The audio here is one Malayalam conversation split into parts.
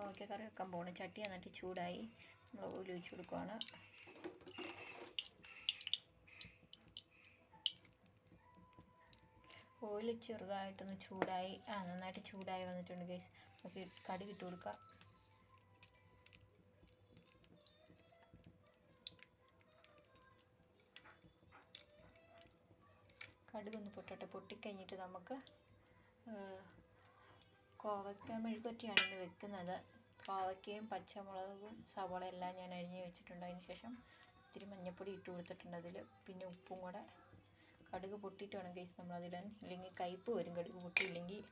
കോവയ്ക്ക കറി വെക്കാൻ പോകണം. ചട്ടി എന്നിട്ട് ചൂടായി. നമ്മൾ ഓയിൽ ഒഴിച്ച് കൊടുക്കുകയാണ്. ഓയിൽ ചെറുതായിട്ടൊന്ന് ചൂടായി നന്നായിട്ട് ചൂടായി വന്നിട്ടുണ്ട് ഗൈസ്. നമുക്ക് കടുക് ഇട്ട് കൊടുക്കാം. കടുകൊന്ന് പൊട്ടട്ടെ. പൊട്ടിക്കഴിഞ്ഞിട്ട് നമുക്ക് കോവയ്ക്ക മെഴുകുവരട്ടിയാണ് ഇന്ന് വെക്കുന്നത്. കോവയ്ക്കയും പച്ചമുളകും സവാള എല്ലാം ഞാൻ അരിഞ്ഞ് വെച്ചിട്ടുണ്ട്. അതിന് ശേഷം ഇത്തിരി മഞ്ഞൾപ്പൊടി ഇട്ട് കൊടുത്തിട്ടുണ്ട് അതിൽ. പിന്നെ ഉപ്പും കൂടെ. കടുക് പൊട്ടിയിട്ട് വേണം ഗൈസ് നമ്മളതിടാൻ, ഇല്ലെങ്കിൽ കയ്പ്പ് വരും കടുക് പൊട്ടിയില്ലെങ്കിൽ.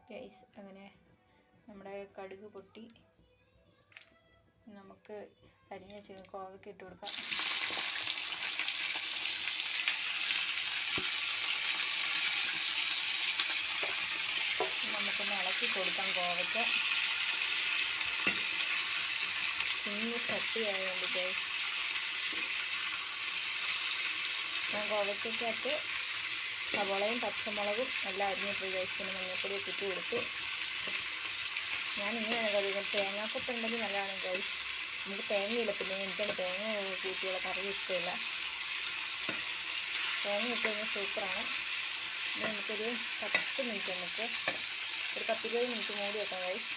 ഗൈസ് അങ്ങനെ നമ്മുടെ കടുക് പൊട്ടി. നമുക്ക് അരിഞ്ഞ കോവയ്ക്ക ഇട്ട് കൊടുക്കാം. നമുക്കൊന്ന് ഇളക്കി കൊടുക്കാം. കോവയ്ക്ക കുഞ്ഞ് ചട്ടിയായതുകൊണ്ട് ഗൈസ് ഞാൻ കോവയ്ക്കകത്ത് സവാളയും പച്ചമുളകും എല്ലാം അരിഞ്ഞിട്ട് ഗൈസ്. പിന്നെ മഞ്ഞൾപ്പൊടിയൊക്കെ ഇട്ട് കൊടുത്തു. ഞാൻ ഇങ്ങനെയാണ് കറി. തേങ്ങാക്കൊപ്പം ഉണ്ടെങ്കിൽ നല്ലതാണ് ഗൈസ്. നമുക്ക് തേങ്ങയില്ല, പിന്നെ എനിക്കത് തേങ്ങ കൂട്ടിയുള്ള കറി ഇഷ്ടമില്ല. തേങ്ങ ഇട്ട് കഴിഞ്ഞാൽ സൂപ്പറാണ്. ഇനി നമുക്കൊരു 10 മിനിറ്റ്, നമുക്ക് ഒരു 10-20 മിനിറ്റ് മൂടി വെക്കാം ഗൈസ്.